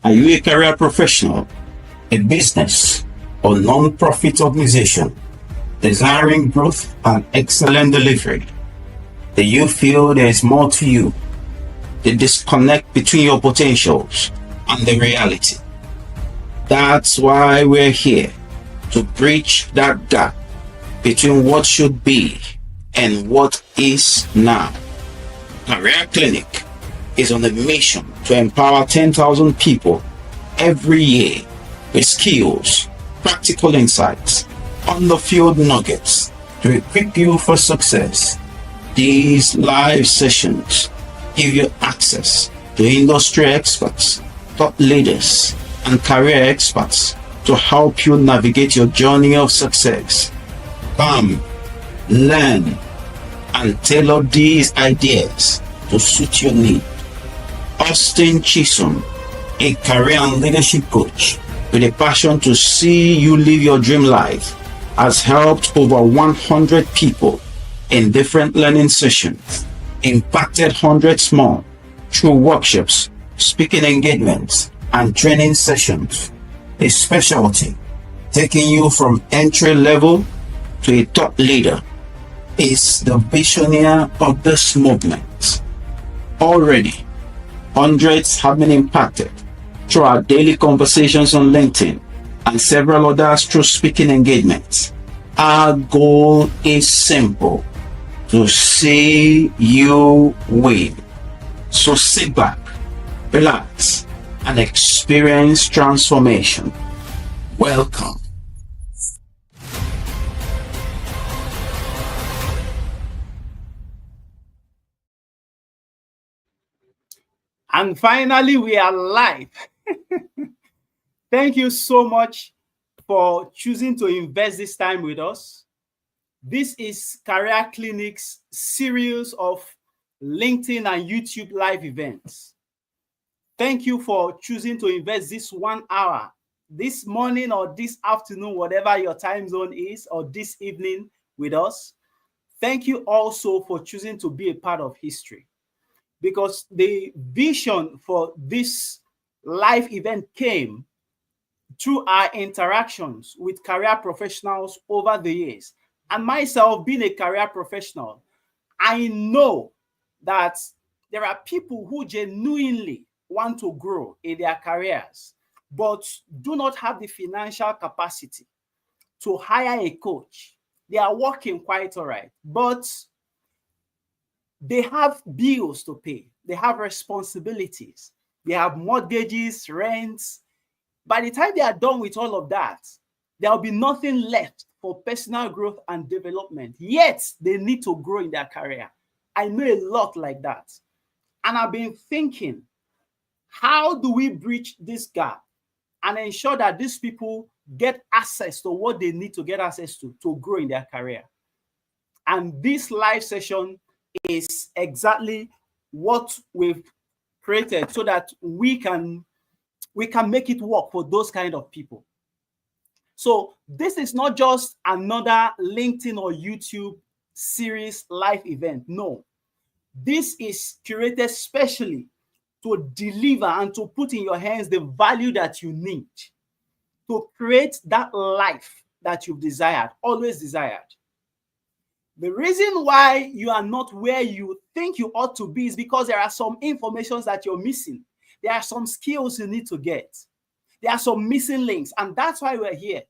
Are you a career professional, a business, or non-profit organization desiring growth and excellent delivery? Do you feel there is more to you? The disconnect between your potentials and the reality. That's why we're here, to bridge that gap between what should be and what is now. Career Clinic is on a mission to empower 10,000 people every year with skills, practical insights, on-the-field nuggets to equip you for success. These live sessions give you access to industry experts, thought leaders, and career experts to help you navigate your journey of success. Come, learn, and tailor these ideas to suit your need. Austin Chisholm, a career and leadership coach with a passion to see you live your dream life, has helped over 100 people in different learning sessions, impacted hundreds more through workshops, speaking engagements, and training sessions. His specialty, taking you from entry level to a top leader, is the visionary of this movement. Already, hundreds have been impacted through our daily conversations on LinkedIn and several others through speaking engagements. Our goal is simple: to see you win. So sit back, relax, and experience transformation. Welcome. And finally, we are live. Thank you so much for choosing to invest this time with us. This is Career Clinic's series of LinkedIn and YouTube live events. Thank you for choosing to invest this 1 hour, this morning or this afternoon, whatever your time zone is, or this evening with us. Thank you also for choosing to be a part of history, because the vision for this live event came through our interactions with career professionals over the years. And myself, being a career professional, I know that there are people who genuinely want to grow in their careers, but do not have the financial capacity to hire a coach. They are working quite all right, but they have bills to pay. They have responsibilities. They have mortgages, rents. By the time they are done with all of that, there will be nothing left for personal growth and development. Yet, they need to grow in their career. I know a lot like that. And I've been thinking, how do we bridge this gap and ensure that these people get access to what they need to get access to grow in their career? And this live session is exactly what we've created so that we can make it work for those kind of people. So this is not just another LinkedIn or YouTube series live event. No, this is curated specially to deliver and to put in your hands the value that you need to create that life that you've desired, always desired. The reason why you are not where you think you ought to be is because there are some information that you're missing. There are some skills you need to get. There are some missing links. And that's why we're here,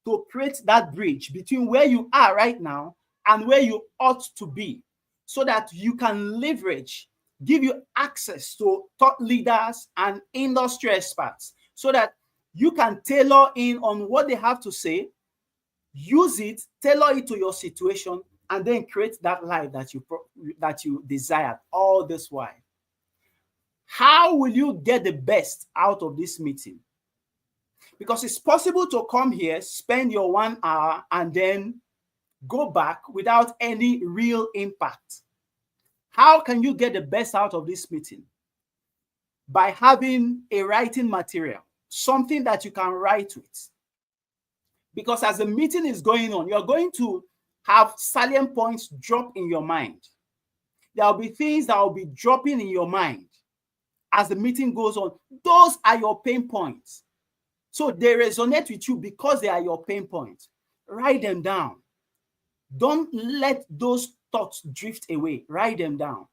to create that bridge between where you are right now and where you ought to be, so that you can leverage, give you access to thought leaders and industry experts, so that you can tailor in on what they have to say, use it, tailor it to your situation, and then create that life that you desire all this while. How will you get the best out of this meeting? Because it's possible to come here, spend your 1 hour, and then go back without any real impact. How can you get the best out of this meeting? By having a writing material, something that you can write with. Because as the meeting is going on, you're going to have salient points drop in your mind. There will be things that will be dropping in your mind. as the meeting goes on. Those are your pain points. So they resonate with you because they are your pain points. Write them down. Don't let those thoughts drift away. Write them down.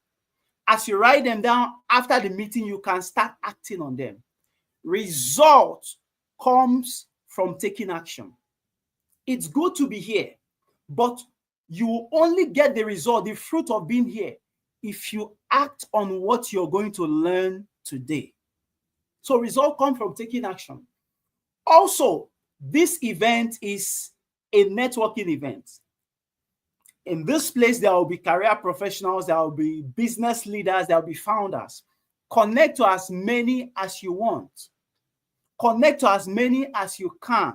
As you write them down, after the meeting, you can start acting on them. Result comes from taking action. It's good to be here, but you will only get the result, the fruit of being here, if you act on what you're going to learn today. So result comes from taking action. Also, this event is a networking event. In this place, there will be career professionals, there will be business leaders, there will be founders. Connect to as many as you want. Connect to as many as you can,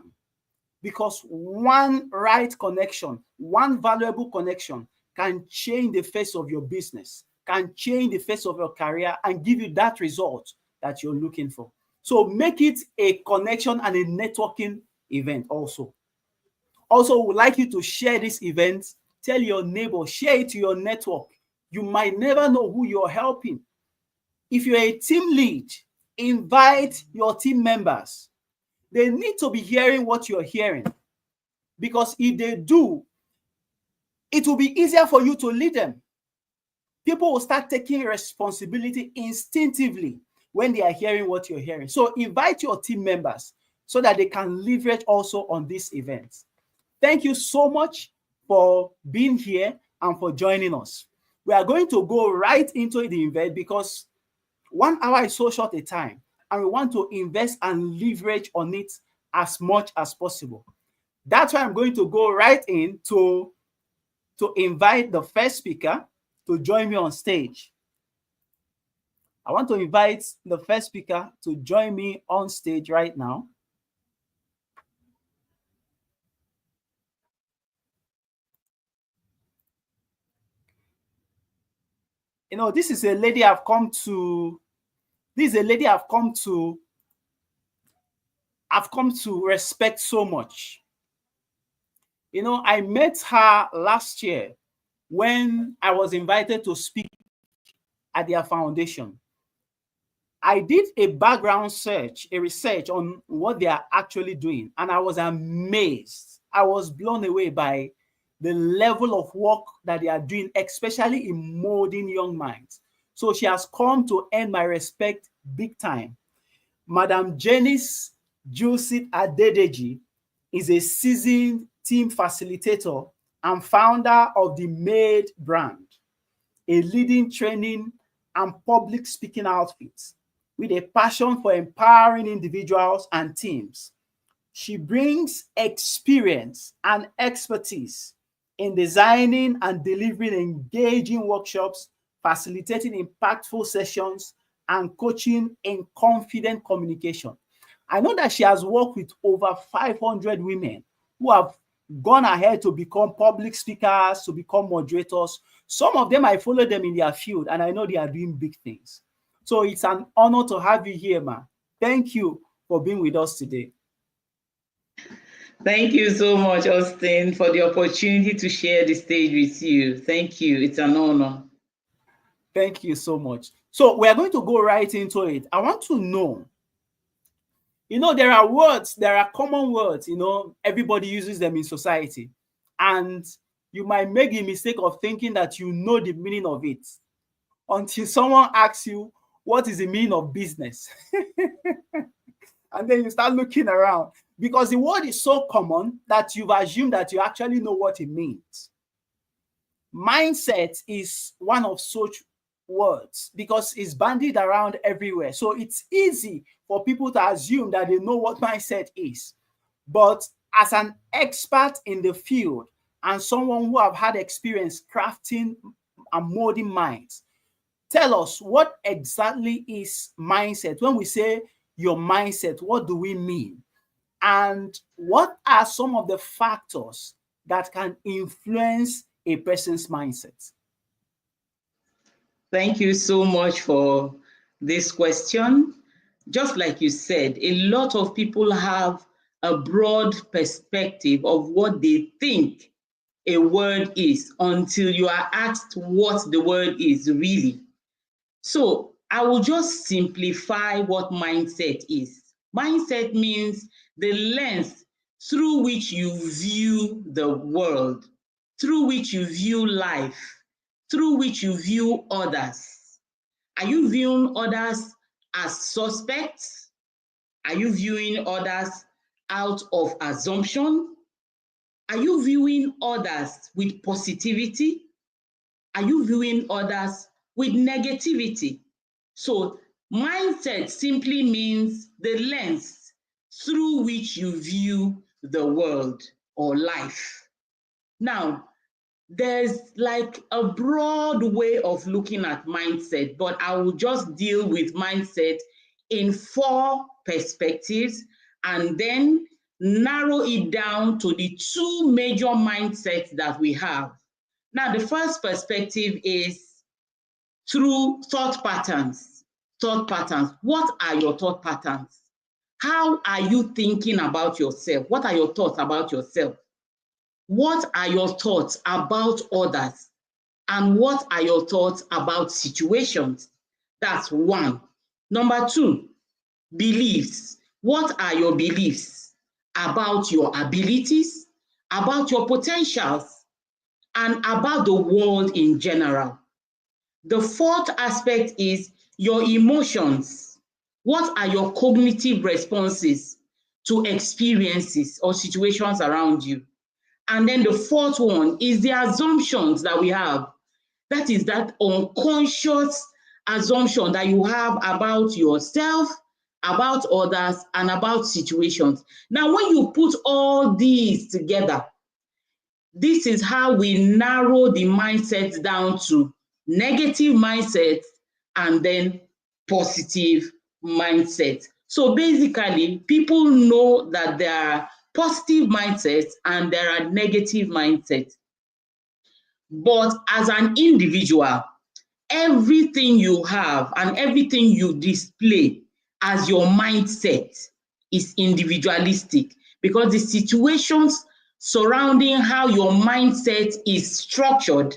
because one right connection, one valuable connection can change the face of your business, can change the face of your career, and give you that result that you're looking for. So make it a connection and a networking event also. Also, we would like you to share this event. Tell your neighbor, share it to your network. You might never know who you're helping. If you're a team lead, invite your team members. They need to be hearing what you're hearing, because if they do, it will be easier for you to lead them. People will start taking responsibility instinctively when they are hearing what you're hearing. So invite your team members so that they can leverage also on this event. Thank you so much for being here and for joining us. We are going to go right into the event because 1 hour is so short a time, and we want to invest and leverage on it as much as possible. That's why I'm going to go right in to invite the first speaker to join me on stage. I want to invite the first speaker to join me on stage right now. You know, this is a lady I've come to respect so much. You know, I met her last year when I was invited to speak at their foundation. I did a background search, a research on what they are actually doing, and I was amazed. I was blown away by the level of work that they are doing, especially in molding young minds. So she has come to earn my respect big time. Madam Janice Jusit Adedeji is a seasoned team facilitator and founder of the Made brand, a leading training and public speaking outfit with a passion for empowering individuals and teams. She brings experience and expertise in designing and delivering engaging workshops, facilitating impactful sessions, and coaching in confident communication. I know that she has worked with over 500 women who have gone ahead to become public speakers, to become moderators. Some of them, I follow them in their field, and I know they are doing big things. So it's an honor to have you here, ma. Thank you for being with us today. Thank you so much, Austin, for the opportunity to share the stage with you. Thank you. It's an honor. Thank you so much. So we are going to go right into it. I want to know, you know, there are words, there are common words, you know, everybody uses them in society. And you might make the mistake of thinking that you know the meaning of it until someone asks you, what is the meaning of business? And then you start looking around because the word is so common that you've assumed that you actually know what it means. Mindset is one of such words because it's bandied around everywhere. So it's easy for people to assume that they know what mindset is. But as an expert in the field and someone who have had experience crafting and molding minds, tell us, what exactly is mindset? When we say your mindset, what do we mean? And what are some of the factors that can influence a person's mindset? Thank you so much for this question. Just like you said, a lot of people have a broad perspective of what they think a word is until you are asked what the word is really. So I will just simplify what mindset is. Mindset means the lens through which you view the world, through which you view life, through which you view others. Are you viewing others as suspects? Are you viewing others out of assumption? Are you viewing others with positivity? Are you viewing others with negativity? So mindset simply means the lens through which you view the world or life. Now, there's like a broad way of looking at mindset, but I will just deal with mindset in 4 perspectives and then narrow it down to the 2 major mindsets that we have. Now, the first perspective is through thought patterns. Thought patterns. What are your thought patterns? How are you thinking about yourself? What are your thoughts about yourself? What are your thoughts about others? And what are your thoughts about situations? That's 1. Number 2, beliefs. What are your beliefs about your abilities, about your potentials, and about the world in general? The 4th aspect is your emotions. What are your cognitive responses to experiences or situations around you? And then the 4th one is the assumptions that we have. That is that unconscious assumption that you have about yourself, about others, and about situations. Now, when you put all these together, this is how we narrow the mindsets down to negative mindsets and then positive mindsets. So basically, people know that there are positive mindsets and there are negative mindsets. But as an individual, everything you have and everything you display as your mindset is individualistic, because the situations surrounding how your mindset is structured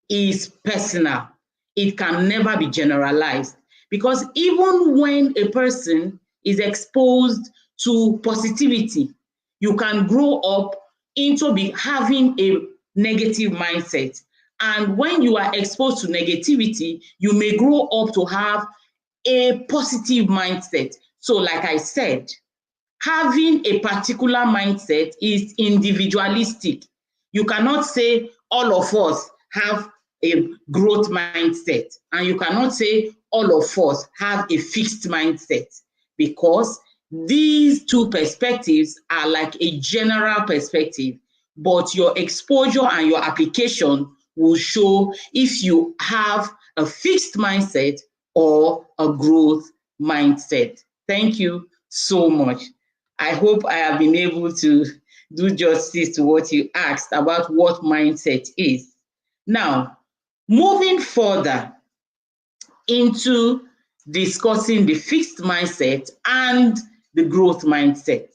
is personal. It can never be generalized, because even when a person is exposed to positivity, you can grow up into having a negative mindset. And when you are exposed to negativity, you may grow up to have a positive mindset. So like I said, having a particular mindset is individualistic. You cannot say all of us have a growth mindset, and you cannot say all of us have a fixed mindset, because these 2 perspectives are like a general perspective, but your exposure and your application will show if you have a fixed mindset or a growth mindset. Thank you so much. I hope I have been able to do justice to what you asked about what mindset is. Now, moving further into discussing the fixed mindset and the growth mindset,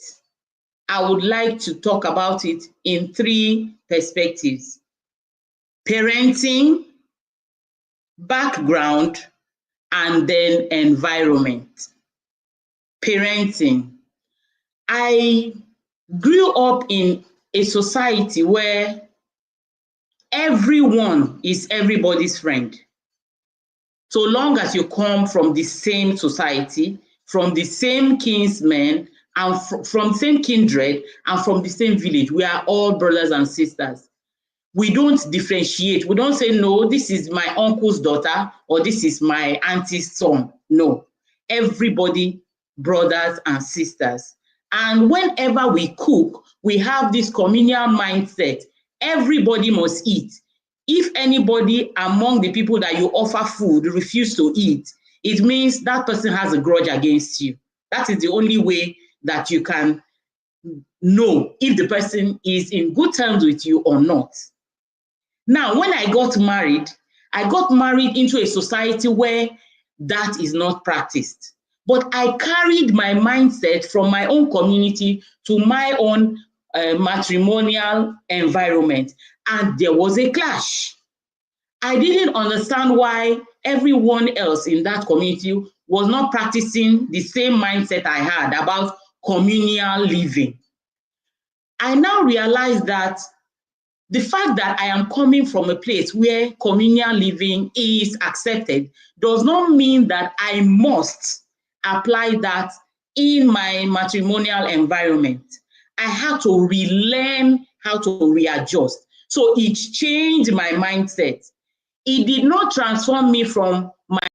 I would like to talk about it in 3 perspectives: parenting, background, and then environment. Parenting. I grew up in a society where everyone is everybody's friend. So long as you come from the same society, from the same kinsmen, and from the same kindred, and from the same village, we are all brothers and sisters. We don't differentiate. We don't say, no, this is my uncle's daughter, or this is my auntie's son. No, everybody brothers and sisters. And whenever we cook, we have this communal mindset. Everybody must eat. If anybody among the people that you offer food refuse to eat, it means that person has a grudge against you. That is the only way that you can know if the person is in good terms with you or not. Now, when I got married into a society where that is not practiced. But I carried my mindset from my own community to my own matrimonial environment, and there was a clash. I didn't understand why everyone else in that community was not practicing the same mindset I had about communal living. I now realize that the fact that I am coming from a place where communal living is accepted does not mean that I must apply that in my matrimonial environment. I had to relearn how to readjust. So it changed my mindset. It did not transform me from my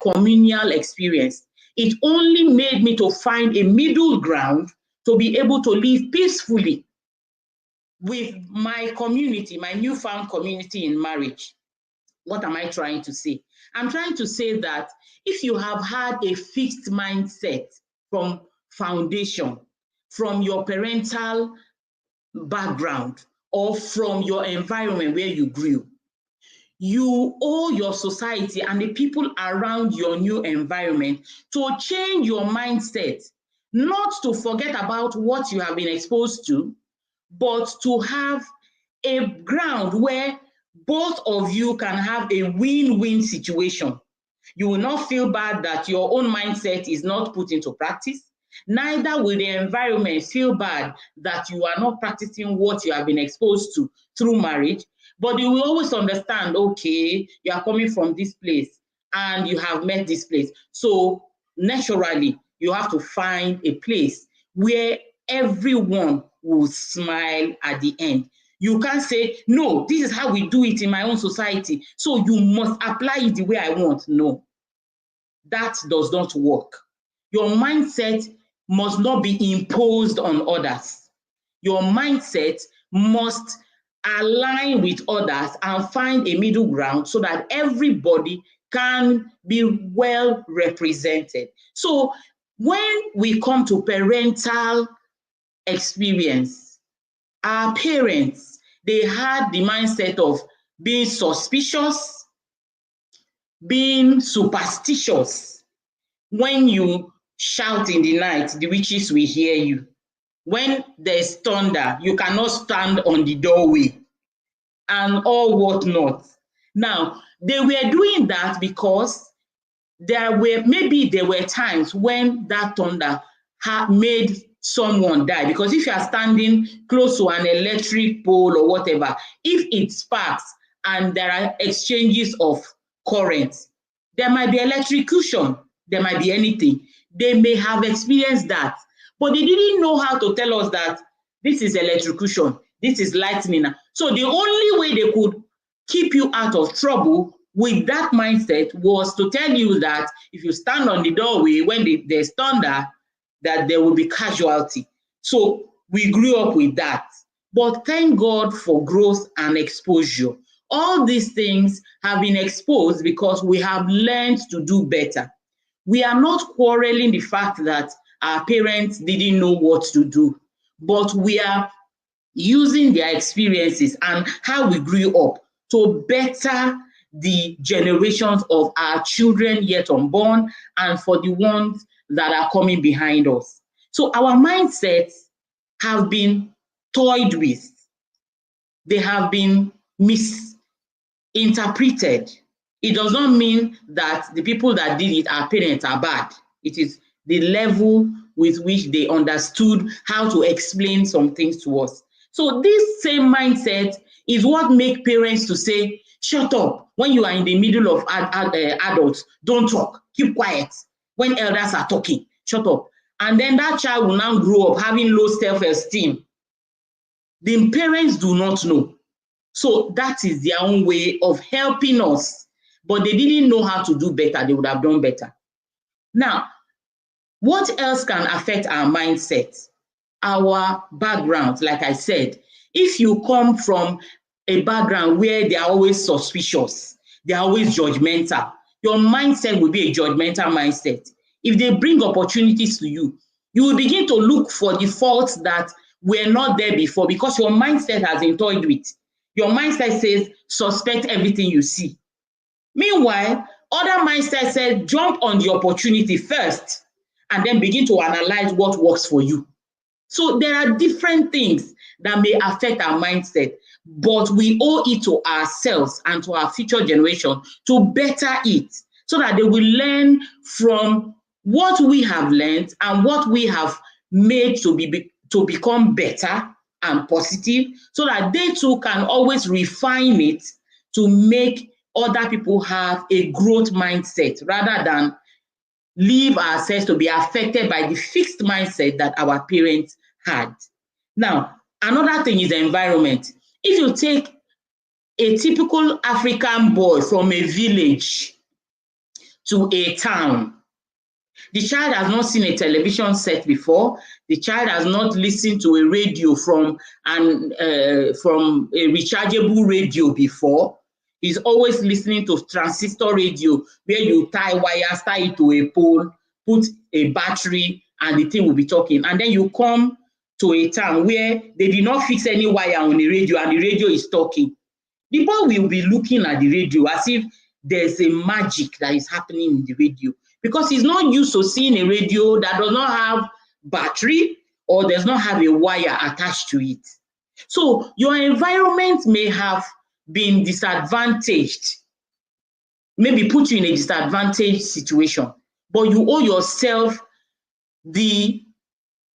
communal experience. It only made me to find a middle ground to be able to live peacefully with my community, my newfound community in marriage. What am I trying to say? I'm trying to say that if you have had a fixed mindset from foundation, from your parental background, or from your environment where you grew, you owe your society and the people around your new environment to change your mindset, not to forget about what you have been exposed to, but to have a ground where both of you can have a win-win situation. You will not feel bad that your own mindset is not put into practice. Neither will the environment feel bad that you are not practicing what you have been exposed to through marriage. But you will always understand, okay, you are coming from this place and you have met this place. So naturally, you have to find a place where everyone will smile at the end. You can't say, no, this is how we do it in my own society, so you must apply it the way I want. No, that does not work. Your mindset must not be imposed on others. Your mindset must align with others and find a middle ground so that everybody can be well represented. So when we come to parental experience, our parents, they had the mindset of being suspicious, being superstitious. When you shout in the night, the witches will hear you. When there's thunder, you cannot stand on the doorway, and all whatnot. Now, they were doing that because there were times when that thunder had made someone die. Because if you are standing close to an electric pole or whatever, if it sparks and there are exchanges of current, there might be electrocution, there might be anything. They may have experienced that, but they didn't know how to tell us that this is electrocution, this is lightning. So the only way they could keep you out of trouble with that mindset was to tell you that if you stand on the doorway when there's thunder, that there will be casualty. So we grew up with that. But thank God for growth and exposure. All these things have been exposed because we have learned to do better. We are not quarreling the fact that our parents didn't know what to do, but we are using their experiences and how we grew up to better the generations of our children yet unborn and for the ones that are coming behind us. So our mindsets have been toyed with. They have been misinterpreted. It does not mean that the people that did it, our parents, are bad. It is the level with which they understood how to explain some things to us. So this same mindset is what makes parents to say, shut up. When you are in the middle of adults, don't talk, keep quiet. When elders are talking, shut up. And then that child will now grow up having low self-esteem. The parents do not know. So that is their own way of helping us. But they didn't know how to do better. They would have done better. Now, what else can affect our mindset? Our background, like I said. If you come from a background where they are always suspicious, they are always judgmental, your mindset will be a judgmental mindset. If they bring opportunities to you, you will begin to look for the faults that were not there before because your mindset has been toyed with. Your mindset says, suspect everything you see. Meanwhile, other mindset says, jump on the opportunity first and then begin to analyze what works for you. So there are different things that may affect our mindset, but we owe it to ourselves and to our future generation to better it so that they will learn from what we have learned and what we have made to become better and positive, so that they too can always refine it to make other people have a growth mindset rather than leave ourselves to be affected by the fixed mindset that our parents had. Now, another thing is the environment. If you take a typical African boy from a village to a town, the child has not seen a television set before. The child has not listened to a radio from a rechargeable radio before. He's always listening to transistor radio where you tie wires, tie it to a pole, put a battery, and the thing will be talking. And then you come to a town where they did not fix any wire on the radio and the radio is talking. The boy will be looking at the radio as if there's a magic that is happening in the radio, because he's not used to seeing a radio that does not have battery or does not have a wire attached to it. So your environment may have been disadvantaged, maybe put you in a disadvantaged situation, but you owe yourself the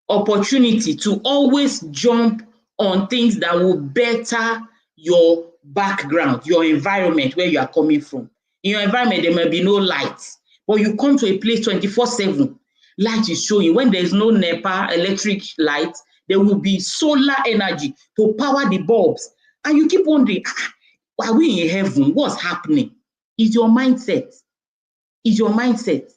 opportunity to always jump on things that will better your background, your environment, where you are coming from. In your environment, there may be no light, but you come to a place 24/7, light is showing. When there's no NEPA, electric light, there will be solar energy to power the bulbs. And you keep wondering, are we in heaven? What's happening? It's your mindset. It's your mindset.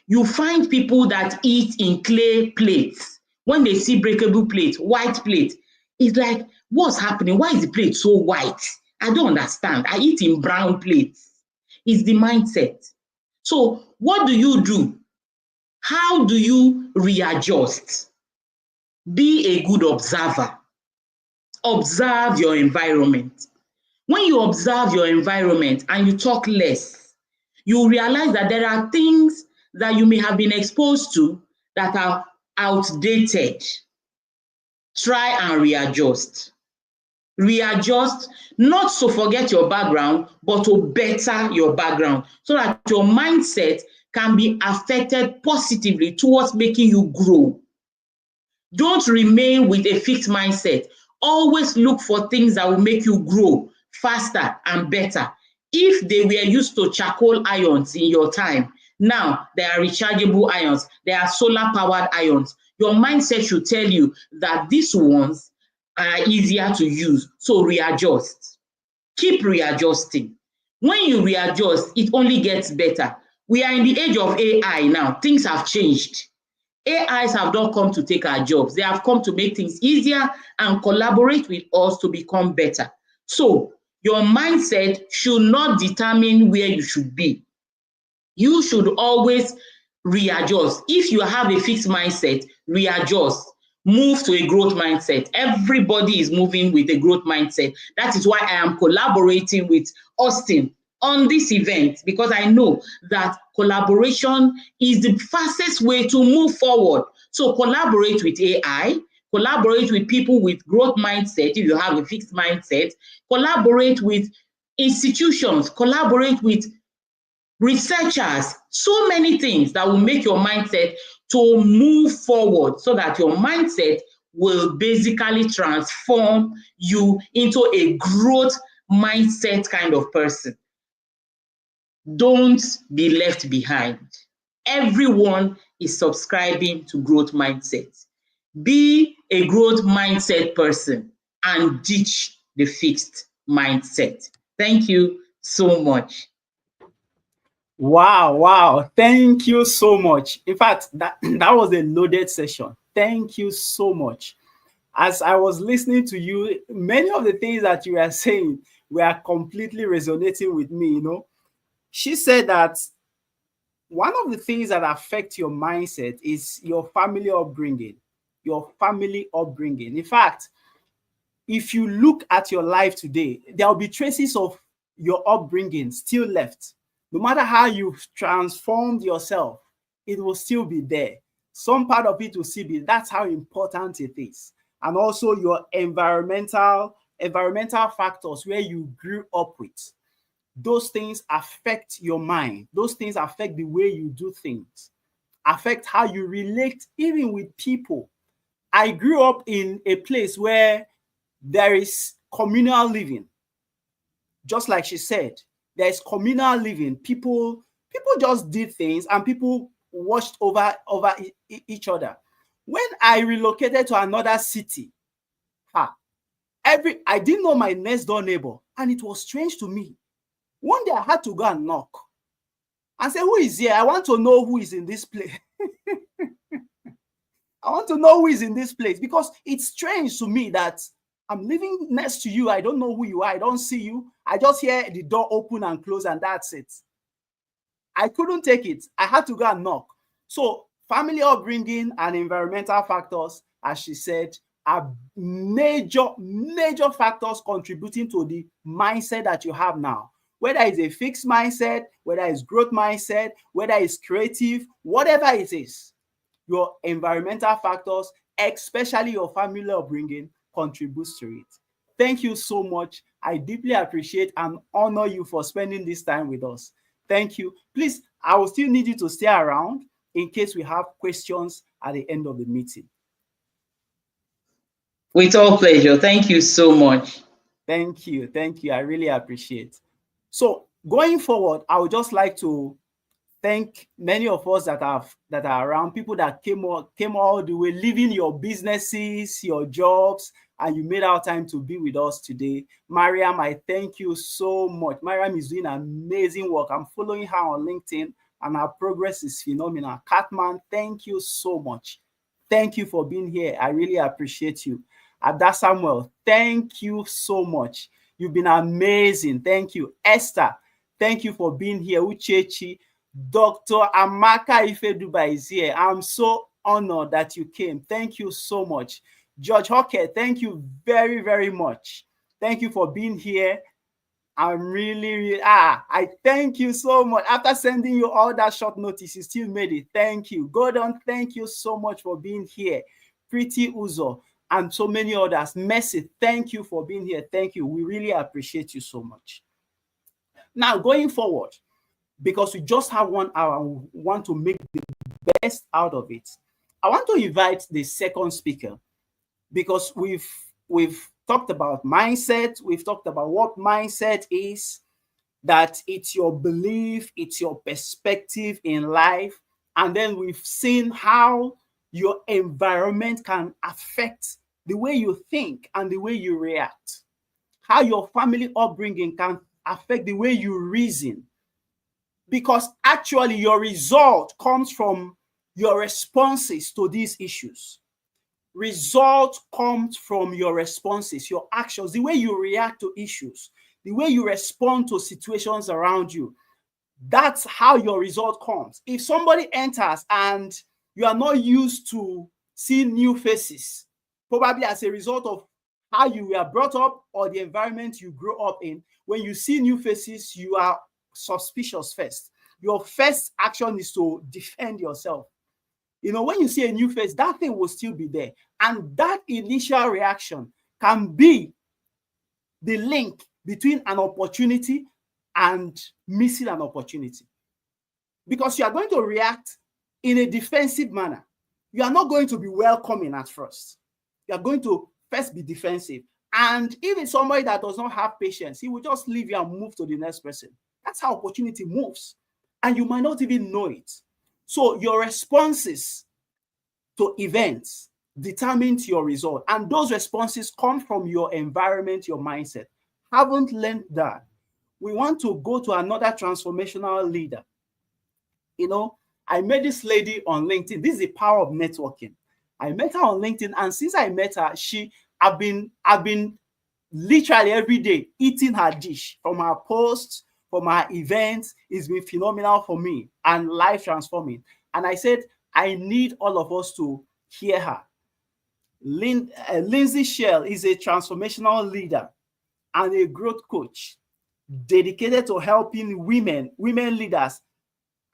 You find people that eat in clay plates. When they see breakable plate, white plate, it's like, what's happening? Why is the plate so white? I don't understand. I eat in brown plates. It's the mindset. So what do? How do you readjust? Be a good observer. Observe your environment. When you observe your environment and you talk less, you realize that there are things that you may have been exposed to that are outdated. Try and readjust. Readjust, not to forget your background, but to better your background so that your mindset can be affected positively towards making you grow. Don't remain with a fixed mindset. Always look for things that will make you grow faster and better. If they were used to charcoal ions in your time, now there are rechargeable ions, there are solar powered ions. Your mindset should tell you that these ones are easier to use. So readjust. Keep readjusting. When you readjust, it only gets better. We are in the age of AI now. Things have changed. AIs have not come to take our jobs. They have come to make things easier and collaborate with us to become better. So your mindset should not determine where you should be. You should always readjust. If you have a fixed mindset, readjust. Move to a growth mindset. Everybody is moving with a growth mindset. That is why I am collaborating with Austin on this event, because I know that collaboration is the fastest way to move forward. So collaborate with AI, collaborate with people with growth mindset if you have a fixed mindset, collaborate with institutions, collaborate with researchers, so many things that will make your mindset to move forward so that your mindset will basically transform you into a growth mindset kind of person. Don't be left behind. Everyone is subscribing to growth mindset. Be a growth mindset person and ditch the fixed mindset. Thank you so much. Wow. Thank you so much. In fact, that was a loaded session. Thank you so much. As I was listening to you, many of the things that you were saying were completely resonating with me, you know. She said that one of the things that affect your mindset is your family upbringing. Your family upbringing. In fact, if you look at your life today, there will be traces of your upbringing still left. No matter how you've transformed yourself, it will still be there. some part of it will still be. That's how important it is. And also your environmental factors where you grew up with. Those things affect your mind. Those things affect the way you do things, affect how you relate even with people. I grew up in a place where there is communal living. Just like she said, there's communal living. People just did things and people watched over each other. When I relocated to another city, I didn't know my next door neighbor, and it was strange to me. One day I had to go and knock and say, who is here? I want to know who is in this place. I want to know who is in this place, because it's strange to me that I'm living next to you. I don't know who you are. I don't see you. I just hear the door open and close, and that's it. I couldn't take it. I had to go and knock. So family upbringing and environmental factors, as she said, are major factors contributing to the mindset that you have now. Whether it's a fixed mindset, whether it's growth mindset, whether it's creative, whatever it is, your environmental factors, especially your family upbringing, contributes to it. Thank you so much. I deeply appreciate and honor you for spending this time with us. Thank you. Please, I will still need you to stay around in case we have questions at the end of the meeting. With all pleasure. Thank you so much. Thank you. Thank you. I really appreciate. So going forward, I would just like to thank many of us that are around, people that came all the way, leaving your businesses, your jobs, and you made our time to be with us today. Mariam, I thank you so much. Mariam is doing amazing work. I'm following her on LinkedIn, and her progress is phenomenal. Catman, thank you so much. Thank you for being here. I really appreciate you. Ada Samuel, thank you so much. You've been amazing. Thank you. Esther, thank you for being here. Uchechi, Dr. Amaka Ifeduba is here. I'm so honored that you came. Thank you so much. George Hockett, thank you very, very much. Thank you for being here. I'm really, I thank you so much. After sending you all that short notice, you still made it. Thank you. Gordon, thank you so much for being here. Pretty Uzo, and so many others. Mercy, thank you for being here. Thank you. We really appreciate you so much. Now, going forward, because we just have 1 hour, we want to make the best out of it. I want to invite the second speaker, because we've talked about mindset. We've talked about what mindset is, that it's your belief, it's your perspective in life. And then we've seen how your environment can affect the way you think and the way you react, how your family upbringing can affect the way you reason, because actually your result comes from your responses to these issues. Result comes from your responses, your actions, the way you react to issues, the way you respond to situations around you. That's how your result comes. If somebody enters and you are not used to seeing new faces, probably as a result of how you were brought up or the environment you grew up in, when you see new faces, you are suspicious first. Your first action is to defend yourself. You know, when you see a new face, that thing will still be there. And that initial reaction can be the link between an opportunity and missing an opportunity. Because you are going to react in a defensive manner. You are not going to be welcoming at first. You are going to first be defensive. And if it's somebody that does not have patience, he will just leave you and move to the next person. That's how opportunity moves. And you might not even know it. So your responses to events determines your result. And those responses come from your environment, your mindset. Haven't learned that. We want to go to another transformational leader. You know, I met this lady on LinkedIn. This is the power of networking. I met her on LinkedIn, and since I met her, I've been literally every day eating her dish, from her posts, from her events. It's been phenomenal for me and life transforming. And I said, I need all of us to hear her. Lindsay Shell is a transformational leader and a growth coach dedicated to helping women leaders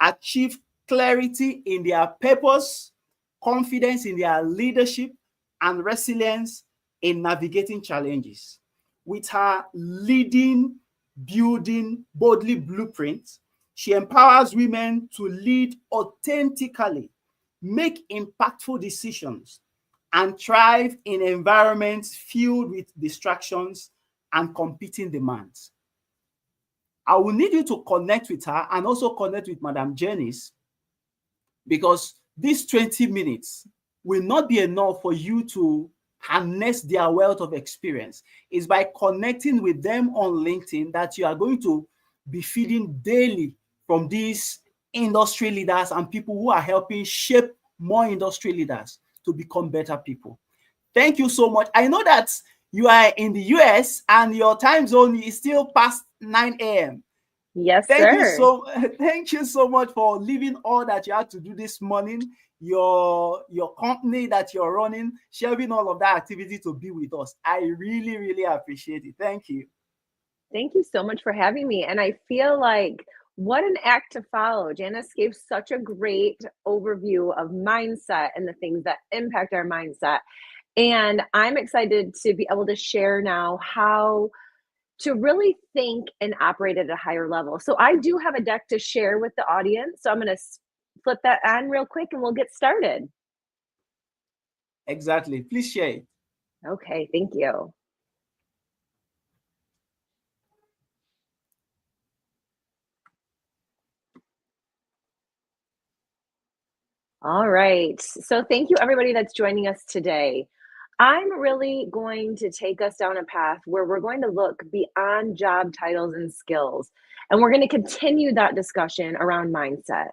achieve clarity in their purpose, confidence in their leadership, and resilience in navigating challenges. With her leading, building boldly blueprint, she empowers women to lead authentically, make impactful decisions, and thrive in environments filled with distractions and competing demands. I will need you to connect with her and also connect with Madam Janice, because these 20 minutes will not be enough for you to harness their wealth of experience. It's by connecting with them on LinkedIn that you are going to be feeding daily from these industry leaders and people who are helping shape more industry leaders to become better people. Thank you so much. I know that you are in the US and your time zone is still past 9 a.m. Yes, Thank you sir. thank you so much for leaving all that you had to do this morning, your company that you're running, sharing all of that activity to be with us. I really, really appreciate it. Thank you. Thank you so much for having me. And I feel like what an act to follow. Janice gave such a great overview of mindset and the things that impact our mindset. And I'm excited to be able to share now how to really think and operate at a higher level. So I do have a deck to share with the audience. So I'm going to flip that on real quick and we'll get started. Exactly. Please share it. Okay, thank you. All right. So thank you everybody that's joining us today. I'm really going to take us down a path where we're going to look beyond job titles and skills, and we're going to continue that discussion around mindset.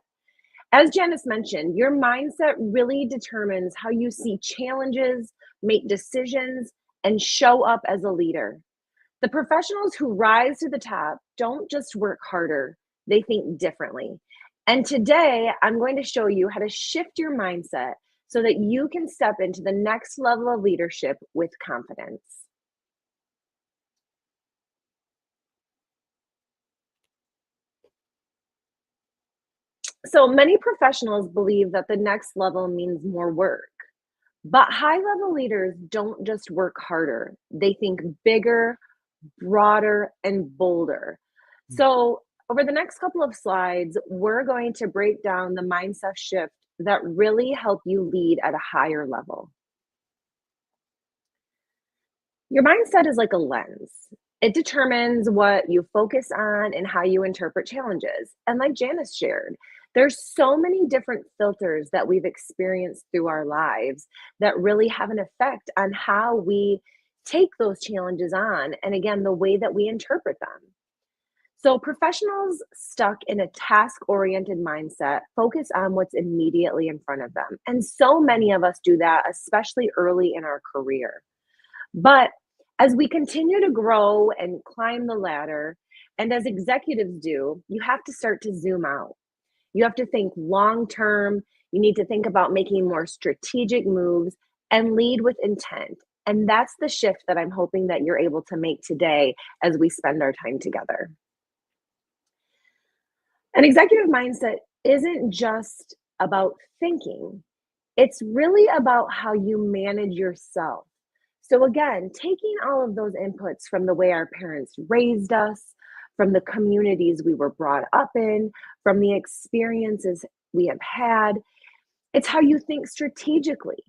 As Janice mentioned, your mindset really determines how you see challenges, make decisions, and show up as a leader. The professionals who rise to the top don't just work harder, they think differently. And today, I'm going to show you how to shift your mindset so that you can step into the next level of leadership with confidence. So many professionals believe that the next level means more work. But high-level leaders don't just work harder, they think bigger, broader, and bolder. So over the next couple of slides, we're going to break down the mindset shift that really help you lead at a higher level. Your mindset is like a lens. It determines what you focus on and how you interpret challenges. And like Janice shared, there's so many different filters that we've experienced through our lives that really have an effect on how we take those challenges on, and again, the way that we interpret them. So professionals stuck in a task-oriented mindset focus on what's immediately in front of them. And so many of us do that, especially early in our career. But as we continue to grow and climb the ladder, and as executives do, you have to start to zoom out. You have to think long-term. You need to think about making more strategic moves and lead with intent. And that's the shift that I'm hoping that you're able to make today as we spend our time together. An executive mindset isn't just about thinking. It's really about how you manage yourself. So again, taking all of those inputs from the way our parents raised us, from the communities we were brought up in, from the experiences we have had, it's how you think strategically,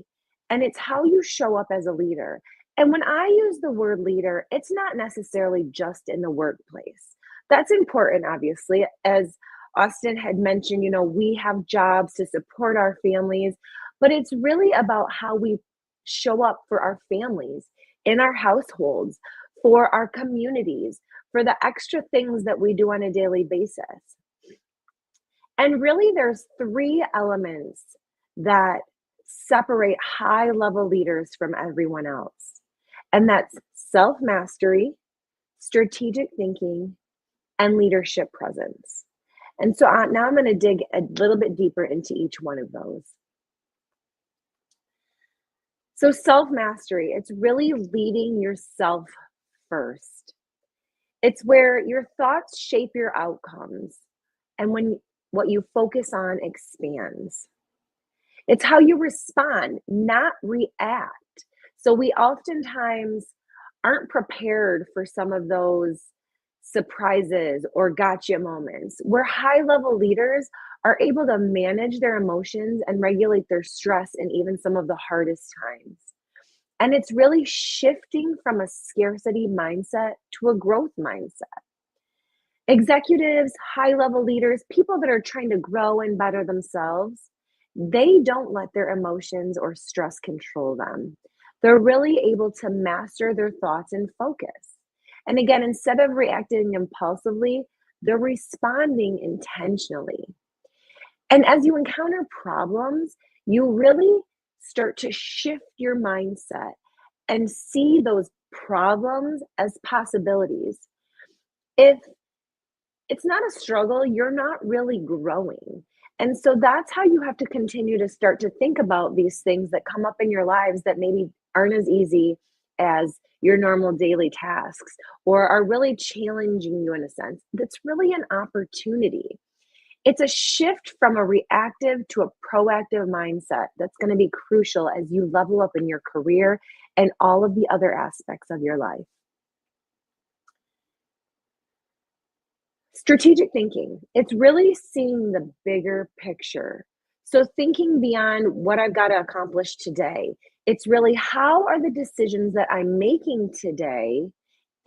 and it's how you show up as a leader. And when I use the word leader, it's not necessarily just in the workplace. That's important, obviously. As Austin had mentioned, we have jobs to support our families, but it's really about how we show up for our families, in our households, for our communities, for the extra things that we do on a daily basis. And really, there's three elements that separate high-level leaders from everyone else. And that's self-mastery, strategic thinking, and leadership presence. And so now I'm going to dig a little bit deeper into each one of those. So self-mastery, it's really leading yourself first. It's where your thoughts shape your outcomes, and when what you focus on expands. It's how you respond, not react. So we oftentimes aren't prepared for some of those surprises or gotcha moments where high level leaders are able to manage their emotions and regulate their stress in even some of the hardest times. And it's really shifting from a scarcity mindset to a growth mindset. Executives, high level leaders, people that are trying to grow and better themselves, they don't let their emotions or stress control them. They're really able to master their thoughts and focus. And again, instead of reacting impulsively, they're responding intentionally. And as you encounter problems, you really start to shift your mindset and see those problems as possibilities. If it's not a struggle, you're not really growing. And so that's how you have to continue to start to think about these things that come up in your lives that maybe aren't as easy as your normal daily tasks or are really challenging you in a sense. That's really an opportunity. It's a shift from a reactive to a proactive mindset that's going to be crucial as you level up in your career and all of the other aspects of your life. Strategic thinking, it's really seeing the bigger picture. So thinking beyond what I've got to accomplish today, it's really how are the decisions that I'm making today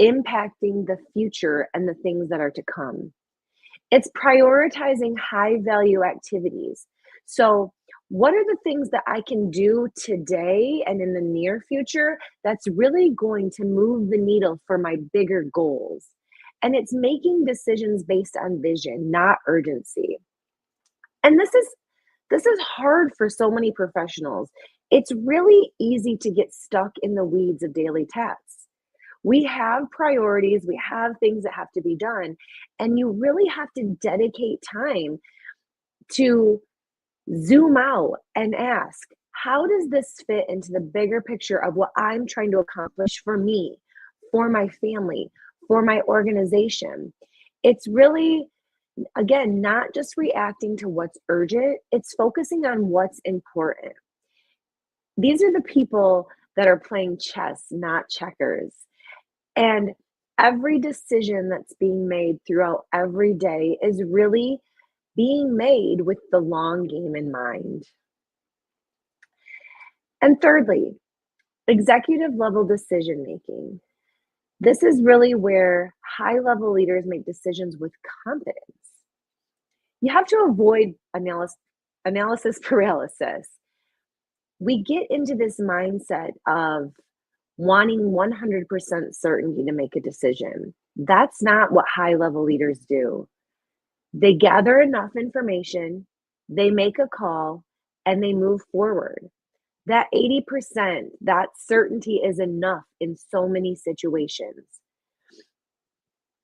impacting the future and the things that are to come. It's prioritizing high value activities. So what are the things that I can do today and in the near future that's really going to move the needle for my bigger goals? And it's making decisions based on vision, not urgency. And this is hard for so many professionals. It's really easy to get stuck in the weeds of daily tasks. We have priorities, we have things that have to be done, and you really have to dedicate time to zoom out and ask, how does this fit into the bigger picture of what I'm trying to accomplish for me, for my family, for my organization? It's really, again, not just reacting to what's urgent, it's focusing on what's important. These are the people that are playing chess, not checkers. And every decision that's being made throughout every day is really being made with the long game in mind. And thirdly, executive level decision making. This is really where high level leaders make decisions with confidence. You have to avoid analysis paralysis. We get into this mindset of wanting 100% certainty to make a decision. That's not what high level leaders do. They gather enough information, they make a call, and they move forward. That 80%, that certainty is enough in so many situations.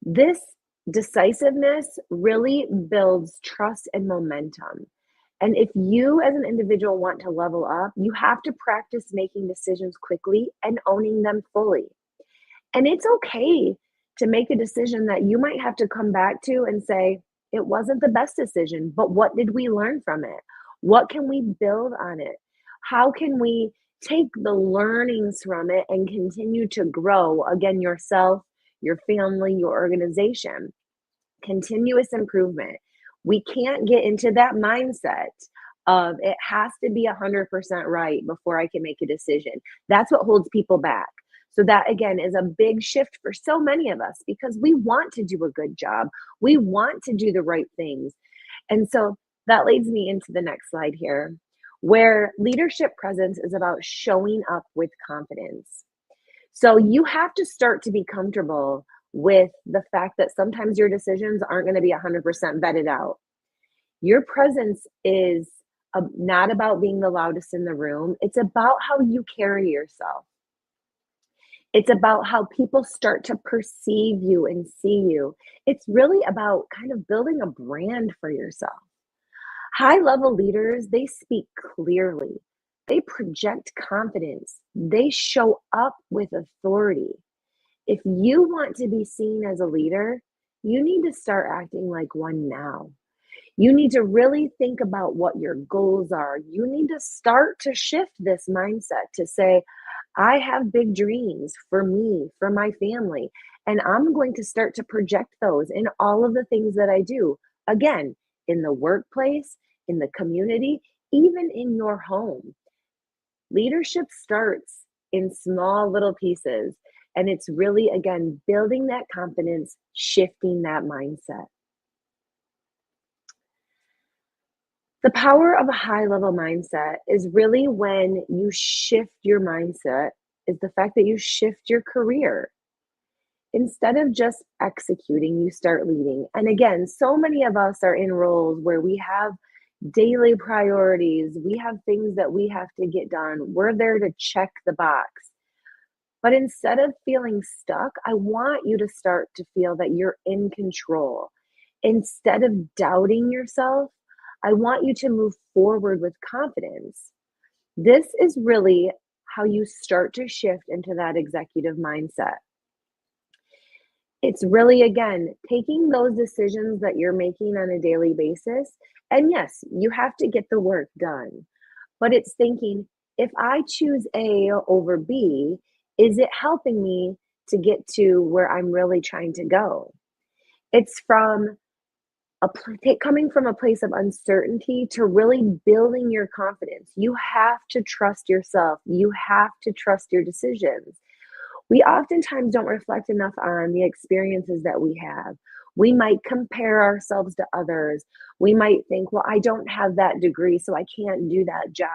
This decisiveness really builds trust and momentum. And if you as an individual want to level up, you have to practice making decisions quickly and owning them fully. And it's okay to make a decision that you might have to come back to and say, it wasn't the best decision, but what did we learn from it? What can we build on it? How can we take the learnings from it and continue to grow, again, yourself, your family, your organization? Continuous improvement. We can't get into that mindset of it has to be 100% right before I can make a decision. That's what holds people back. So that, again, is a big shift for so many of us because we want to do a good job. We want to do the right things. And so that leads me into the next slide here, where leadership presence is about showing up with confidence. So you have to start to be comfortable with the fact that sometimes your decisions aren't going to be 100% vetted out. Your presence is not about being the loudest in the room. It's about how you carry yourself. It's about how people start to perceive you and see you. It's really about kind of building a brand for yourself. High-level leaders, they speak clearly. They project confidence. They show up with authority. If you want to be seen as a leader, you need to start acting like one now. You need to really think about what your goals are. You need to start to shift this mindset to say, I have big dreams for me, for my family, and I'm going to start to project those in all of the things that I do. Again, in the workplace, in the community, even in your home. Leadership starts in small little pieces, and it's really, again, building that confidence, shifting that mindset. The power of a high level mindset is really when you shift your mindset, is the fact that you shift your career. Instead of just executing, you start leading. And again, so many of us are in roles where we have daily priorities, we have things that we have to get done. We're there to check the box. But instead of feeling stuck, I want you to start to feel that you're in control. Instead of doubting yourself, I want you to move forward with confidence. This is really how you start to shift into that executive mindset. It's really, again, taking those decisions that you're making on a daily basis. And yes, you have to get the work done. But it's thinking, if I choose A over B, is it helping me to get to where I'm really trying to go? It's from coming from a place of uncertainty to really building your confidence. You have to trust yourself. You have to trust your decisions. We oftentimes don't reflect enough on the experiences that we have. We might compare ourselves to others. We might think, well, I don't have that degree, so I can't do that job.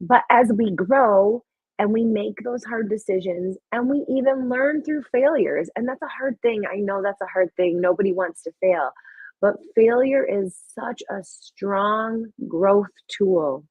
But as we grow and we make those hard decisions and we even learn through failures, and that's a hard thing. I know that's a hard thing. Nobody wants to fail. But failure is such a strong growth tool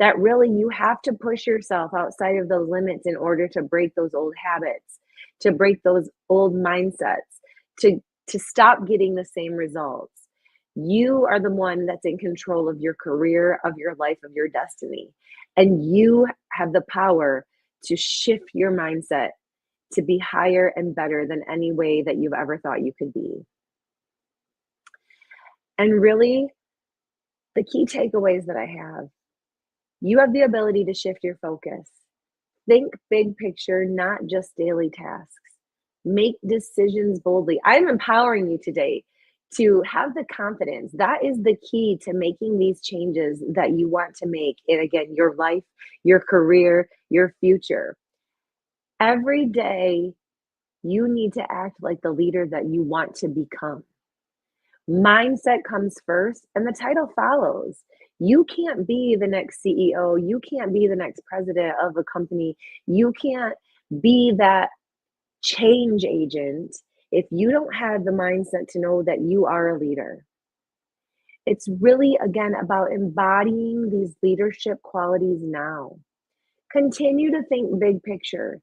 that really you have to push yourself outside of those limits in order to break those old habits, to break those old mindsets, to stop getting the same results. You are the one that's in control of your career, of your life, of your destiny. And you have the power to shift your mindset to be higher and better than any way that you've ever thought you could be. And really, the key takeaways that I have, you have the ability to shift your focus. Think big picture, not just daily tasks. Make decisions boldly. I'm empowering you today to have the confidence. That is the key to making these changes that you want to make in, again, your life, your career, your future. Every day, you need to act like the leader that you want to become. Mindset comes first, and the title follows. You can't be the next CEO. You can't be the next president of a company. You can't be that change agent if you don't have the mindset to know that you are a leader. It's really, again, about embodying these leadership qualities now. Continue to think big picture,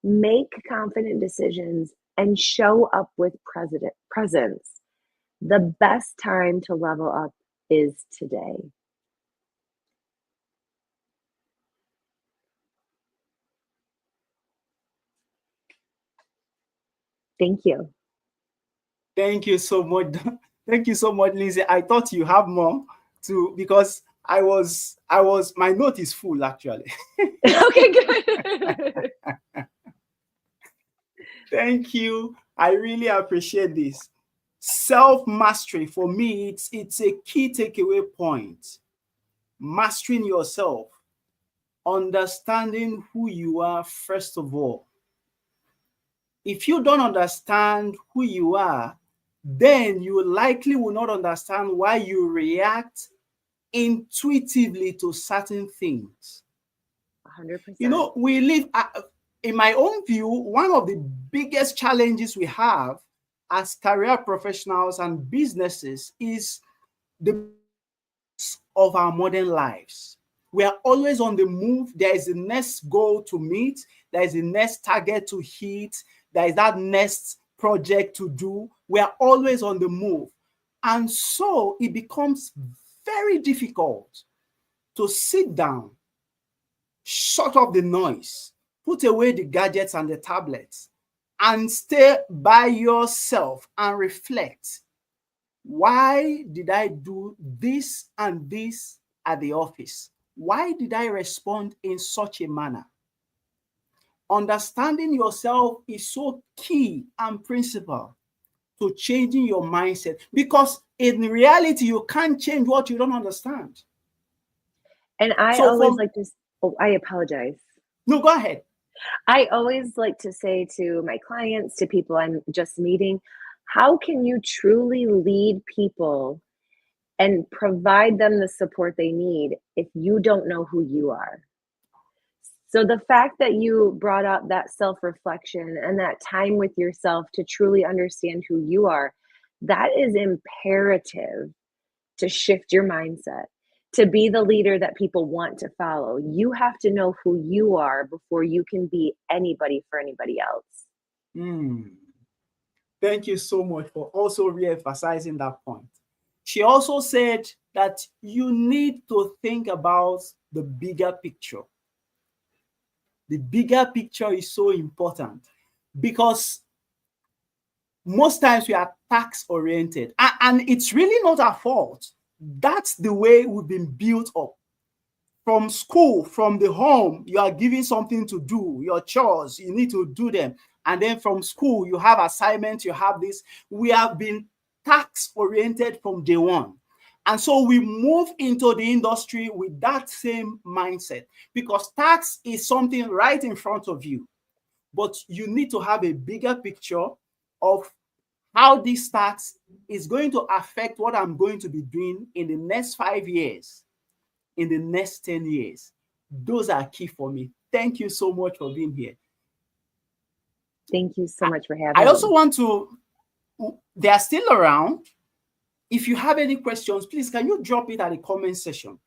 make confident decisions, and show up with presence. The best time to level up is today. Thank you. Thank you so much. Thank you so much, Lindsay. I thought you have more to, because my note is full actually. Okay, good. Thank you. I really appreciate this. Self-mastery, for me, it's a key takeaway point. Mastering yourself, understanding who you are first of all. If you don't understand who you are, then you likely will not understand why you react intuitively to certain things. 100%. You know, we live, in my own view, one of the biggest challenges we have as career professionals and businesses is the of our modern lives. We are always on the move. There is a next goal to meet. There is a next target to hit. There is that next project to do. We are always on the move. And so it becomes very difficult to sit down, shut off the noise, put away the gadgets and the tablets, and stay by yourself and reflect. Why did I do this and this at the office? Why did I respond in such a manner? Understanding yourself is so key and principal to changing your mindset, because in reality, you can't change what you don't understand. And I So always from- like to, oh, I apologize. No, go ahead. I always like to say to my clients, to people I'm just meeting, how can you truly lead people and provide them the support they need if you don't know who you are? So the fact that you brought up that self-reflection and that time with yourself to truly understand who you are, that is imperative to shift your mindset, to be the leader that people want to follow. You have to know who you are before you can be anybody for anybody else. Thank you so much for also re-emphasizing that point. She also said that you need to think about the bigger picture. The bigger picture is so important, because most times we are tax oriented, and it's really not our fault. That's the way we've been built up. From school, from the home, you are given something to do, your chores, you need to do them. And then from school, you have assignments, you have this. We have been tax oriented from day one. And so we move into the industry with that same mindset, because tax is something right in front of you. But you need to have a bigger picture of how this tax is going to affect what I'm going to be doing in the next 5 years, in the next 10 years. Those are key for me. Thank you so much for being here. Thank you so much for having I me. also want to, they are still around. If you have any questions, please, can you drop it at the comment section?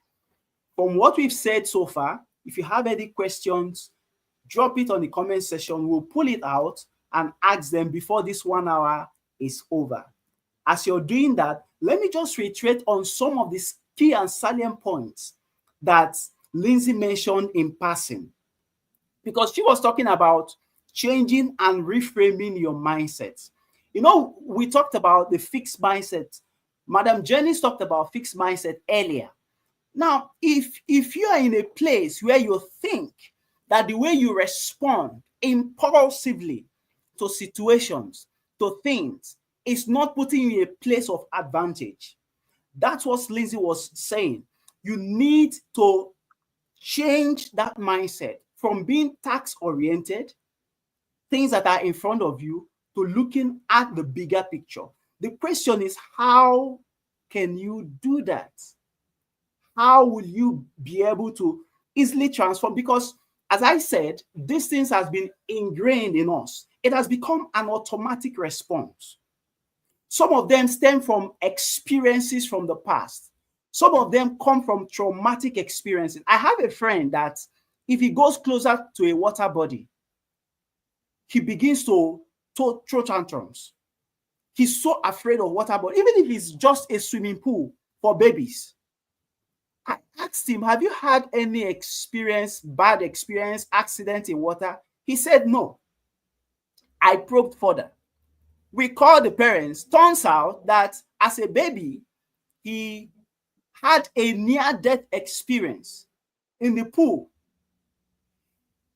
From what we've said so far, if you have any questions, drop it on the comment section. We'll pull it out and ask them before this 1 hour is over. As you're doing that, let me just reiterate on some of these key and salient points that Lindsay mentioned in passing, because she was talking about changing and reframing your mindset. You know, we talked about the fixed mindset. Madam Janice talked about fixed mindset earlier. Now, if you are in a place where you think that the way you respond impulsively to situations, to things, is not putting you in a place of advantage, that's what Lindsay was saying. You need to change that mindset from being tax-oriented, things that are in front of you, to looking at the bigger picture. The question is, how can you do that? How will you be able to easily transform? Because, as I said, these things has been ingrained in us. It has become an automatic response. Some of them stem from experiences from the past. Some of them come from traumatic experiences. I have a friend that if he goes closer to a water body, he begins to throw tantrums. He's so afraid of water body, even if it's just a swimming pool for babies. I asked him, have you had any experience, bad experience, accident in water? He said no. I probed further. We called the parents. Turns out that as a baby, he had a near-death experience in the pool.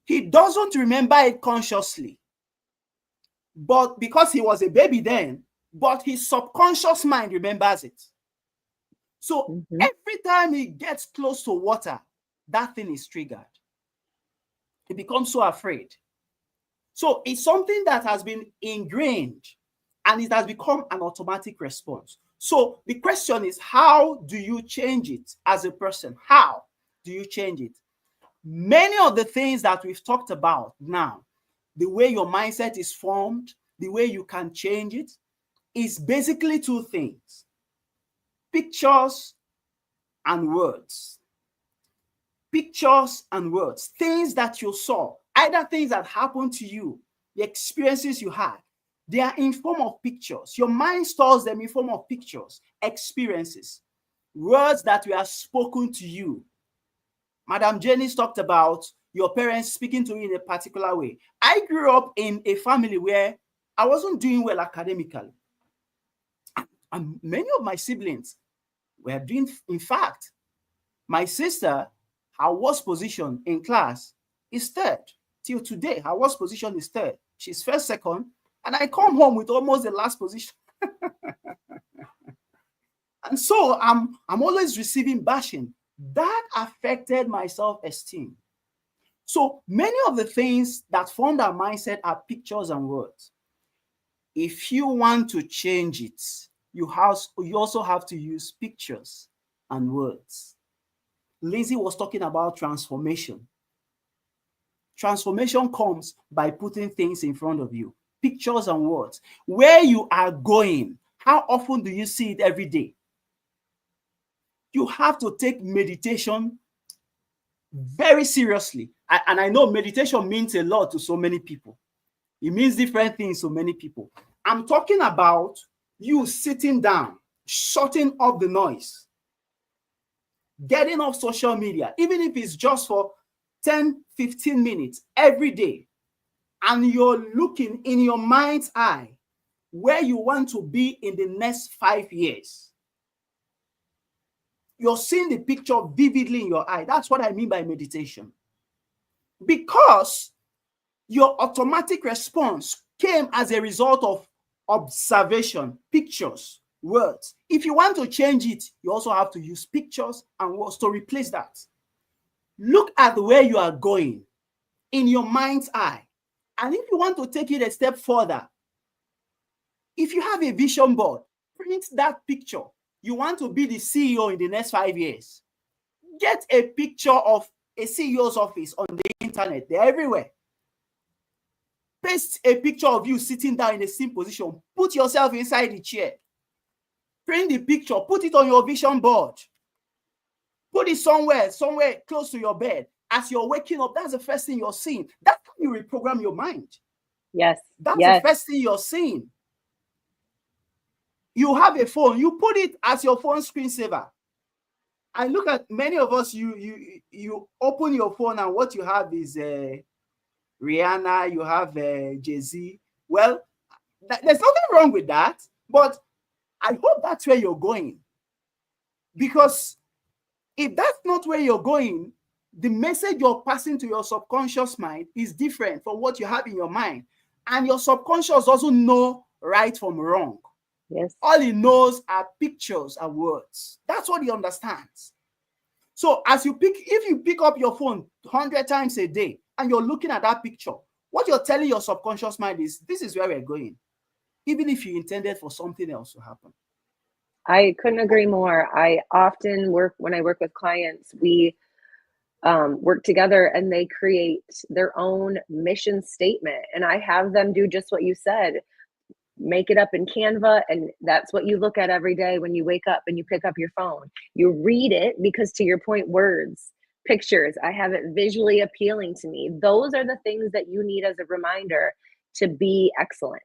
He doesn't remember it consciously, but because he was a baby then, but his subconscious mind remembers it. So every time he gets close to water, that thing is triggered. He becomes so afraid. So it's something that has been ingrained, and it has become an automatic response. So the question is, how do you change it as a person? How do you change it? Many of the things that we've talked about now, the way your mindset is formed, the way you can change it, is basically two things: pictures and words. Pictures and words, things that you saw, either things that happened to you, the experiences you had, they are in form of pictures. Your mind stores them in form of pictures, experiences, words that were spoken to you. Madam Janice talked about your parents speaking to you in a particular way. I grew up in a family where I wasn't doing well academically. And many of my siblings were doing, in fact, my sister, her worst position in class is third. Till today, her worst position is third. She's first, second, and I come home with almost the last position. And so I'm always receiving bashing. That affected my self-esteem. So many of the things that formed our mindset are pictures and words. If you want to change it, you also have to use pictures and words. Lindsay was talking about transformation. Transformation comes by putting things in front of you, pictures and words. Where you are going, how often do you see it every day? You have to take meditation very seriously. And I know meditation means a lot to so many people. It means different things to many people. I'm talking about you sitting down, shutting up the noise, getting off social media, even if it's just for 10, 15 minutes every day, and you're looking in your mind's eye where you want to be in the next 5 years. You're seeing the picture vividly in your eye. That's what I mean by meditation. Because your automatic response came as a result of observation, pictures, words. If you want to change it, you also have to use pictures and words to replace that. Look at where you are going in your mind's eye. And if you want to take it a step further, if you have a vision board, print that picture. You want to be the CEO in the next 5 years. Get a picture of a CEO's office on the internet. They're everywhere. Paste a picture of you sitting down in a same position. Put yourself inside the chair. Print the picture. Put it on your vision board. Put it somewhere close to your bed. As you're waking up, that's the first thing you're seeing. That's how you reprogram your mind. Yes. That's the first thing you're seeing. You have a phone. You put it as your phone screensaver. I look at many of us, you open your phone and what you have is Rihanna, you have Jay-Z. Well, there's nothing wrong with that, but I hope that's where you're going. Because if that's not where you're going, the message you're passing to your subconscious mind is different from what you have in your mind. And your subconscious doesn't know right from wrong. Yes. All he knows are pictures and words. That's what he understands. So if you pick up your phone 100 times a day and you're looking at that picture, what you're telling your subconscious mind is, this is where we're going, even if you intended for something else to happen. I couldn't agree more. I often when I work with clients, we work together and they create their own mission statement. And I have them do just what you said. Make it up in Canva, and that's what you look at every day when you wake up and you pick up your phone. You read it because, to your point, words, pictures, I have it visually appealing to me. Those are the things that you need as a reminder to be excellent.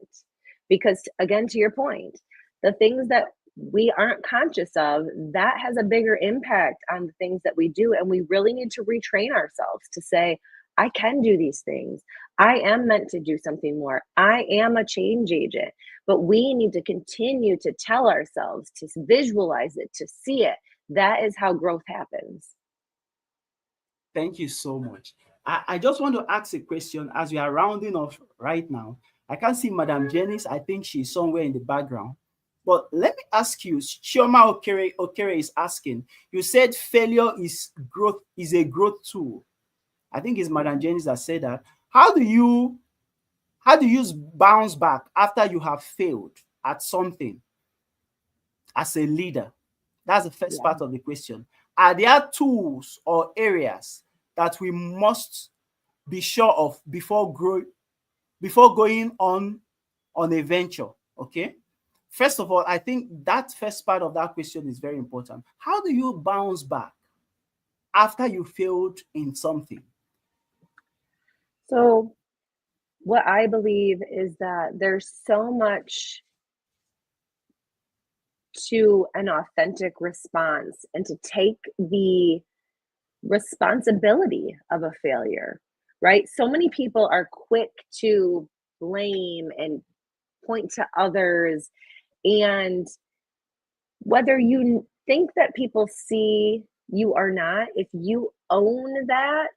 Because, again, to your point, the things that we aren't conscious of, that has a bigger impact on the things that we do. And we really need to retrain ourselves to say, I can do these things. I am meant to do something more. I am a change agent. But we need to continue to tell ourselves, to visualize it, to see it. That is how growth happens. Thank you so much. I just want to ask a question as we are rounding off right now. I can't see Madam Janice. I think she's somewhere in the background. But let me ask you, Chioma Okere is asking, you said failure is a growth tool. I think it's Madam Janice that said that. How do you bounce back after you have failed at something as a leader? That's the first part of the question. Are there tools or areas that we must be sure of before going on a venture? Okay. First of all, I think that first part of that question is very important. How do you bounce back after you failed in something? So what I believe is that there's so much to an authentic response, and to take the responsibility of a failure, right? So many people are quick to blame and point to others. And whether you think that people see you or not, if you own that,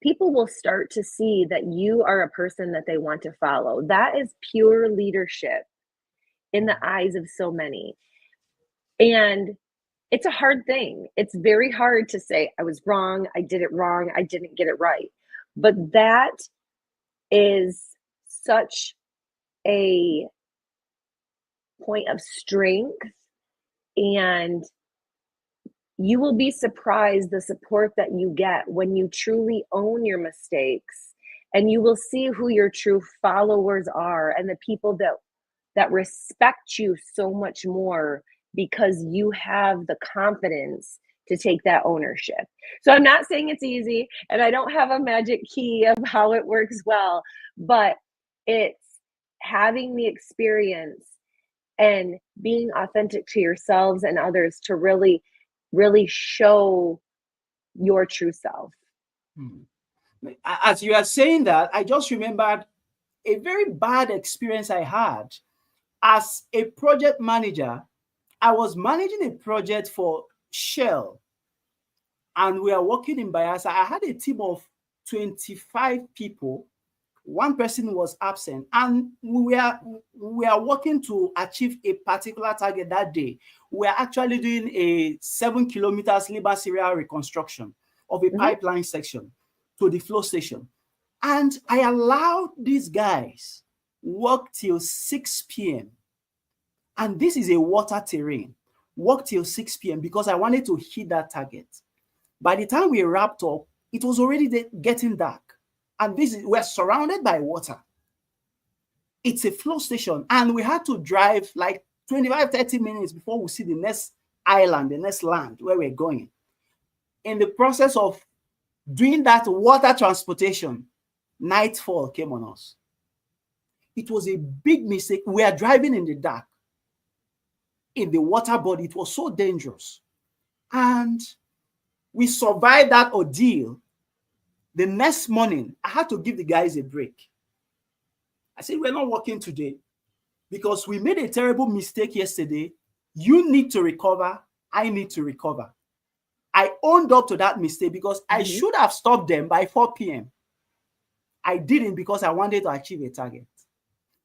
people will start to see that you are a person that they want to follow. That is pure leadership in the eyes of so many. And it's a hard thing. It's very hard to say, I was wrong, I did it wrong, I didn't get it right. But that is such a point of strength, and you will be surprised the support that you get when you truly own your mistakes, and you will see who your true followers are and the people that respect you so much more because you have the confidence to take that ownership. So I'm not saying it's easy, and I don't have a magic key of how it works well, but it's having the experience and being authentic to yourselves and others to really, really show your true self. As you are saying that, I just remembered a very bad experience I had as a project manager. I was managing a project for Shell, and we are working in Bayelsa. I had a team of 25 people. One person was absent, and we are working to achieve a particular target that day. We are actually doing a 7 kilometers Liban serial reconstruction of a pipeline section to the flow station. And I allowed these guys work till 6 p.m. And this is a water terrain. Work till 6 p.m. because I wanted to hit that target. By the time we wrapped up, it was already getting dark. And we're surrounded by water. It's a flow station. And we had to drive like 25-30 minutes before we see the next island, the next land where we're going. In the process of doing that water transportation, nightfall came on us. It was a big mistake. We are driving in the dark in the water body. It was so dangerous. And we survived that ordeal. The next morning, I had to give the guys a break. I said, we're not working today because we made a terrible mistake yesterday. You need to recover. I need to recover. I owned up to that mistake because I should have stopped them by 4 p.m. I didn't because I wanted to achieve a target.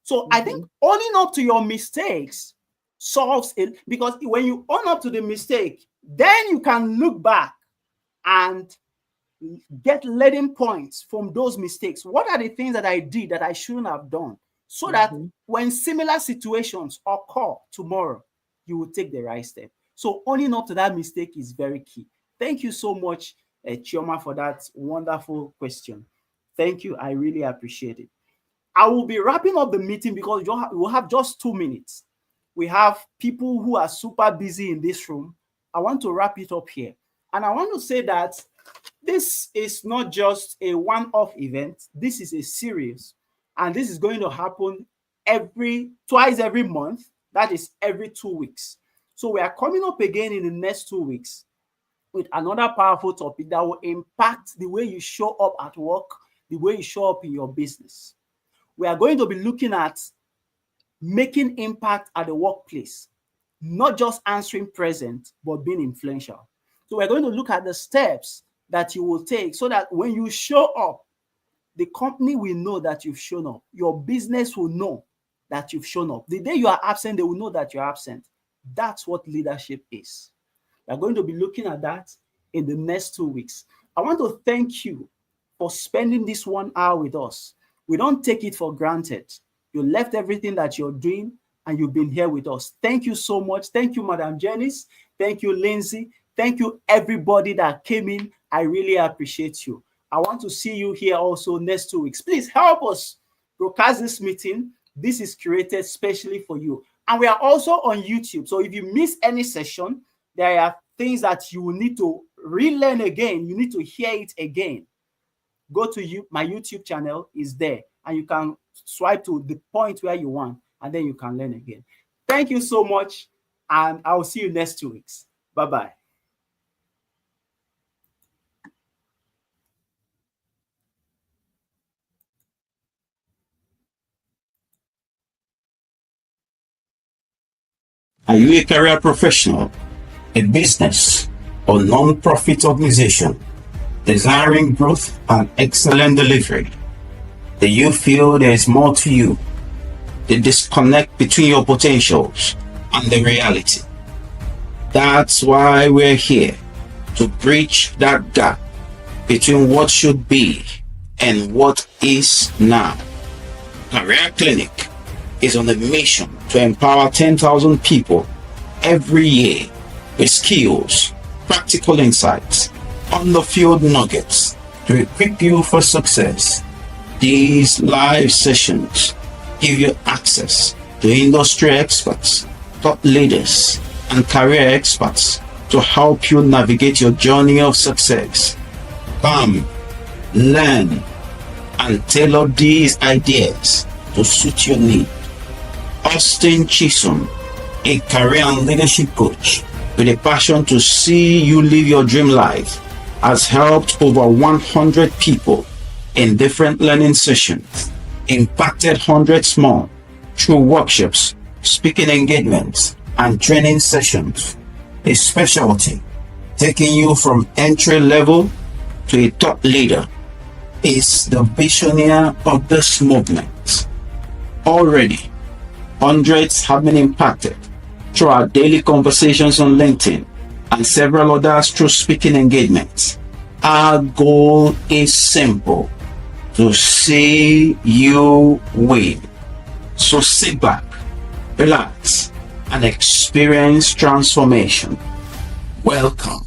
So I think owning up to your mistakes solves it, because when you own up to the mistake, then you can look back and get learning points from those mistakes. What are the things that I did that I shouldn't have done? So that when similar situations occur tomorrow, you will take the right step. So owning up to that mistake is very key. Thank you so much, Chioma, for that wonderful question. Thank you. I really appreciate it. I will be wrapping up the meeting because we'll have just 2 minutes. We have people who are super busy in this room. I want to wrap it up here. And I want to say that this is not just a one-off event. This is a series. And this is going to happen twice every month. That is every 2 weeks. So we are coming up again in the next 2 weeks with another powerful topic that will impact the way you show up at work, the way you show up in your business. We are going to be looking at making impact at the workplace, not just answering present, but being influential. So we're going to look at the steps that you will take so that when you show up, the company will know that you've shown up. Your business will know that you've shown up. The day you are absent, they will know that you're absent. That's what leadership is. We're going to be looking at that in the next 2 weeks. I want to thank you for spending this 1 hour with us. We don't take it for granted. You left everything that you're doing and you've been here with us. Thank you so much. Thank you, Madam Janice. Thank you, Lindsay. Thank you, everybody that came in. I really appreciate you. I want to see you here also next 2 weeks. Please help us broadcast this meeting. This is curated specially for you. And we are also on YouTube. So if you miss any session, there are things that you will need to relearn again. You need to hear it again. Go to my YouTube channel is there, and you can swipe to the point where you want, and then you can learn again. Thank you so much, and I will see you next 2 weeks. Bye-bye. Are you a career professional, a business, or non-profit organization desiring growth and excellent delivery? Do you feel there is more to you? The disconnect between your potentials and the reality. That's why we're here, to bridge that gap between what should be and what is now. Career Clinic is on a mission to empower 10,000 people every year with skills, practical insights, on-the-field nuggets to equip you for success. These live sessions give you access to industry experts, top leaders, and career experts to help you navigate your journey of success. Come, learn, and tailor these ideas to suit your need. Austin Chisholm, a career and leadership coach with a passion to see you live your dream life, has helped over 100 people in different learning sessions, impacted hundreds more through workshops, speaking engagements, and training sessions. His specialty, taking you from entry level to a top leader, is the visionary of this movement. Already, hundreds have been impacted through our daily conversations on LinkedIn and several others through speaking engagements. Our goal is simple: to see you win. So sit back, relax, and experience transformation. Welcome